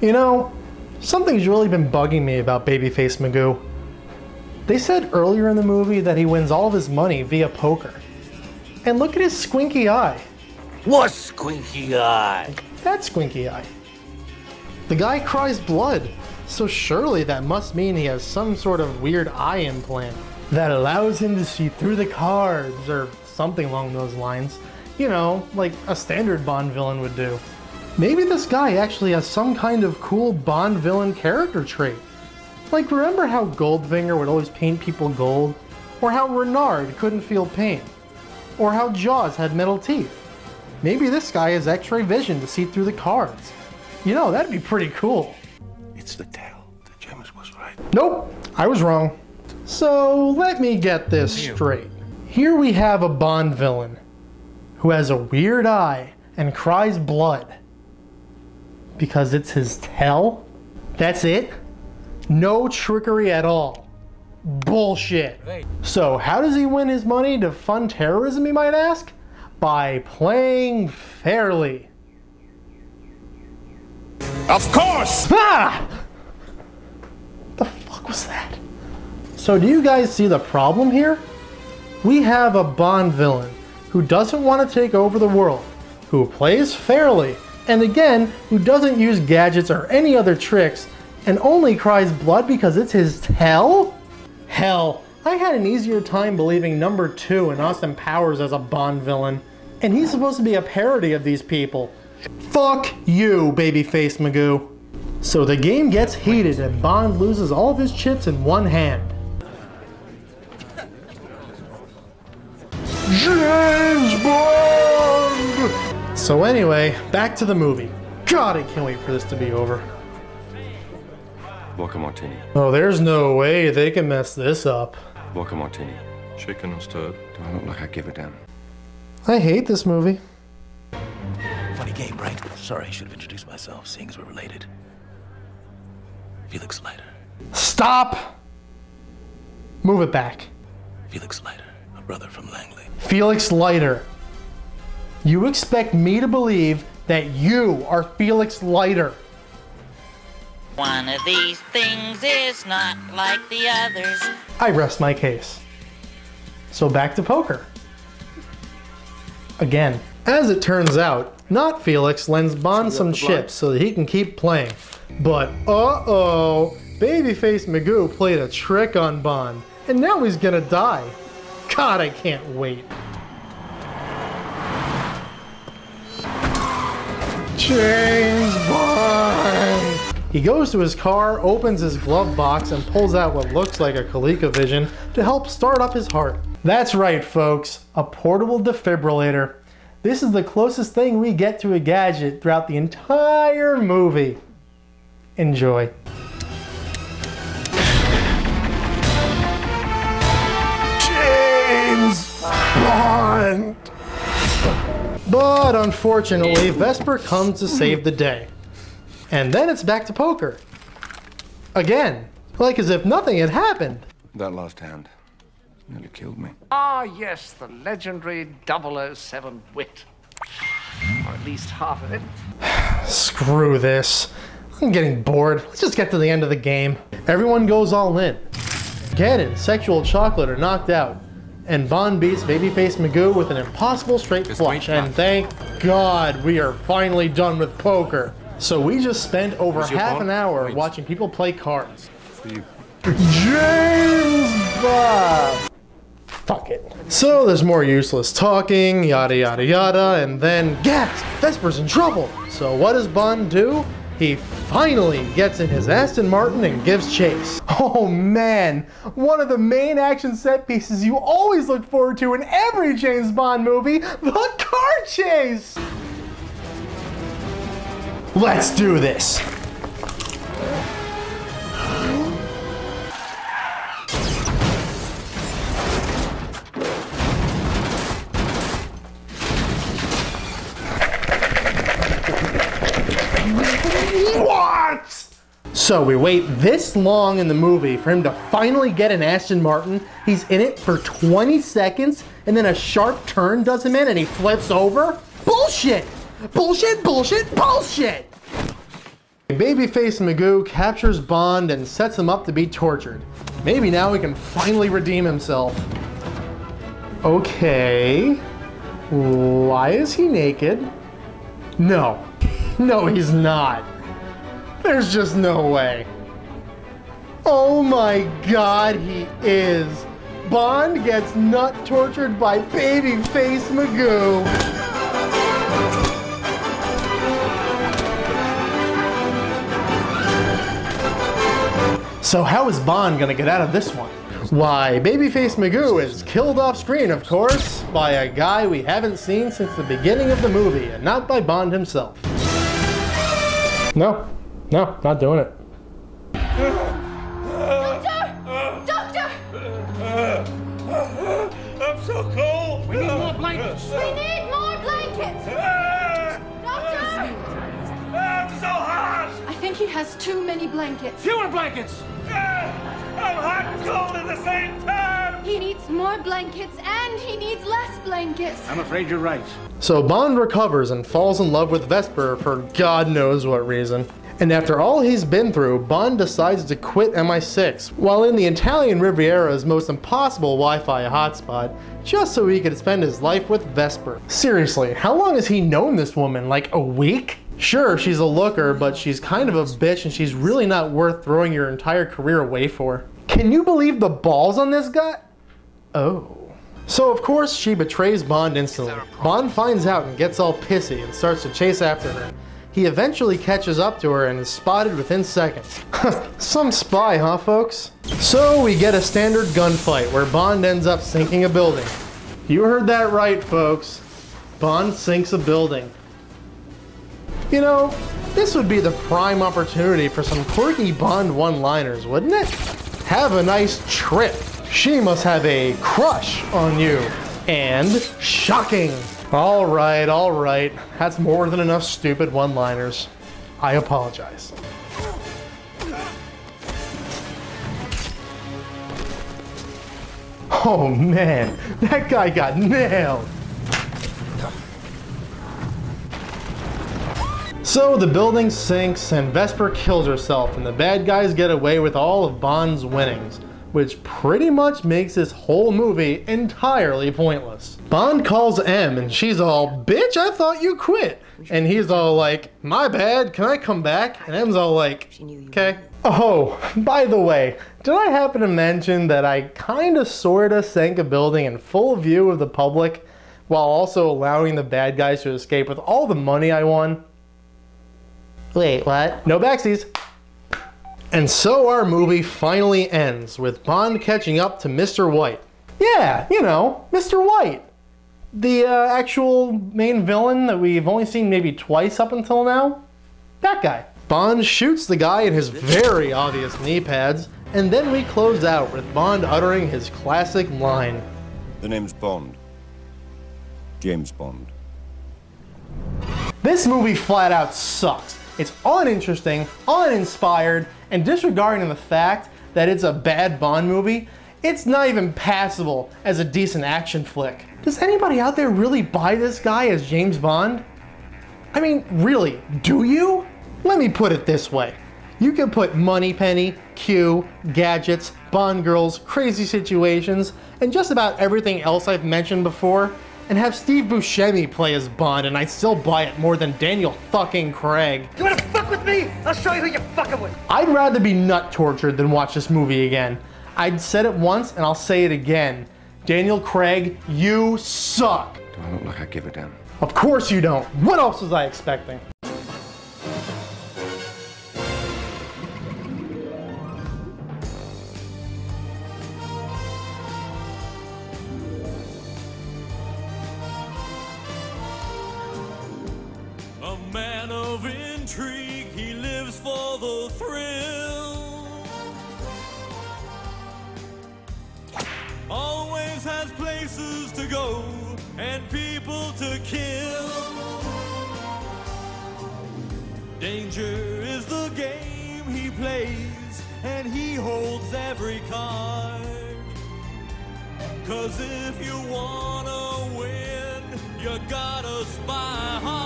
You know, something's really been bugging me about Babyface Magoo. They said earlier in the movie that he wins all of his money via poker. And look at his squinky eye. What squinky eye? That squinky eye. The guy cries blood, so surely that must mean he has some sort of weird eye implant that allows him to see through the cards, or something along those lines. You know, like a standard Bond villain would do. Maybe this guy actually has some kind of cool Bond villain character trait. Like, remember how Goldfinger would always paint people gold? Or how Renard couldn't feel pain? Or how Jaws had metal teeth? Maybe this guy has X-ray vision to see through the cards. You know, that'd be pretty cool. It's the tale that James was right. Nope, I was wrong. So let me get this straight. Here we have a Bond villain who has a weird eye and cries blood. Because it's his tell? That's it? No trickery at all. Bullshit. So how does he win his money to fund terrorism, you might ask? By playing fairly. Of course! Ah! The fuck was that? So do you guys see the problem here? We have a Bond villain who doesn't want to take over the world, who plays fairly, and again, who doesn't use gadgets or any other tricks, and only cries blood because it's his tell? Hell, I had an easier time believing number 2 in Austin Powers as a Bond villain, and he's supposed to be a parody of these people. Fuck you, Babyface Magoo. So the game gets heated and Bond loses all of his chips in one hand. James Bond! So anyway, back to the movie. God, I can't wait for this to be over. Vodka martini. Oh, there's no way they can mess this up. Vodka martini. Shaken or stirred? Do I look like I give a damn? I hate this movie. Funny game, right? Sorry, I should have introduced myself, seeing as we're related. Felix Leiter. Stop! Move it back. Felix Leiter, a brother from Langley. Felix Leiter. You expect me to believe that you are Felix Leiter? One of these things is not like the others. I rest my case. So back to poker. Again. As it turns out, not Felix lends Bond some chips so that he can keep playing. But uh-oh, Babyface Magoo played a trick on Bond, and now he's gonna die. God, I can't wait. James Bond! He goes to his car, opens his glove box, and pulls out what looks like a ColecoVision to help start up his heart. That's right, folks, a portable defibrillator. This is the closest thing we get to a gadget throughout the entire movie. Enjoy. James Bond! But unfortunately, Vesper comes to save the day. And then it's back to poker. Again, like as if nothing had happened. That last hand nearly killed me. Ah, yes, the legendary 007 wit. Or at least half of it. Screw this. I'm getting bored. Let's just get to the end of the game. Everyone goes all in. Gannon, Sexual Chocolate are knocked out. And Bond beats Babyface Magoo with an impossible straight flush. And thank God we are finally done with poker. So we just spent over half an hour watching people play cards. James Bond! Fuck it. So there's more useless talking, yada yada yada, and then gasp! Vesper's in trouble! So what does Bond do? He finally gets in his Aston Martin and gives chase. Oh man, one of the main action set pieces you always look forward to in every James Bond movie, the car chase! Let's do this! What? So we wait this long in the movie for him to finally get an Aston Martin. He's in it for 20 seconds and then a sharp turn does him in and he flips over? Bullshit! Bullshit, bullshit, bullshit! Babyface Magoo captures Bond and sets him up to be tortured. Maybe now he can finally redeem himself. Okay. Why is he naked? No. No, he's not. There's just no way. Oh my god, he is. Bond gets nut tortured by Babyface Magoo. So how is Bond gonna get out of this one? Why, Babyface Magoo is killed off screen, of course, by a guy we haven't seen since the beginning of the movie, and not by Bond himself. No, not doing it. Doctor! I'm so cold. We need more blankets. We need more blankets! Doctor! I'm so hot. I think he has too many blankets. Fewer blankets! I'm hot and cold at the same time. He needs more blankets and he needs less blankets. I'm afraid you're right. So Bond recovers and falls in love with Vesper for God knows what reason. And after all he's been through, Bond decides to quit MI6, while in the Italian Riviera's most impossible Wi-Fi hotspot, just so he could spend his life with Vesper. Seriously, how long has he known this woman? Like a week? Sure, she's a looker, but she's kind of a bitch and she's really not worth throwing your entire career away for. Can you believe the balls on this guy? Oh. So of course she betrays Bond instantly. Bond finds out and gets all pissy and starts to chase after her. He eventually catches up to her and is spotted within seconds. Some spy, huh folks? So we get a standard gunfight where Bond ends up sinking a building. You heard that right, folks. Bond sinks a building. You know, this would be the prime opportunity for some quirky Bond one-liners, wouldn't it? Have a nice trip. She must have a crush on you. And shocking. All right. That's more than enough stupid one-liners. I apologize. Oh man, that guy got nailed. So the building sinks and Vesper kills herself and the bad guys get away with all of Bond's winnings, which pretty much makes this whole movie entirely pointless. Bond calls M and she's all, "Bitch, I thought you quit." And he's all like, "My bad, can I come back?" And M's all like, "Okay." Oh, by the way, did I happen to mention that I kinda sorta sank a building in full view of the public while also allowing the bad guys to escape with all the money I won? Wait, what? No backsies. And so our movie finally ends with Bond catching up to Mr. White. Yeah, you know, Mr. White. The actual main villain that we've only seen maybe twice up until now. That guy. Bond shoots the guy in his very obvious knee pads, and then we close out with Bond uttering his classic line. The name's Bond. James Bond. This movie flat out sucks. It's uninteresting, uninspired, and disregarding the fact that it's a bad Bond movie, it's not even passable as a decent action flick. Does anybody out there really buy this guy as James Bond? I mean, really, do you? Let me put it this way. You can put Moneypenny, Q, gadgets, Bond girls, crazy situations, and just about everything else I've mentioned before, and have Steve Buscemi play as Bond, and I'd still buy it more than Daniel fucking Craig. You wanna fuck with me? I'll show you who you're fucking with. I'd rather be nut tortured than watch this movie again. I'd said it once and I'll say it again. Daniel Craig, you suck. Do I look like I give a damn? Of course you don't. What else was I expecting? A man of intrigue, he lives for the thrill. Always has places to go and people to kill. Danger is the game he plays, and he holds every card. 'Cause if you wanna win, you gotta spy hard.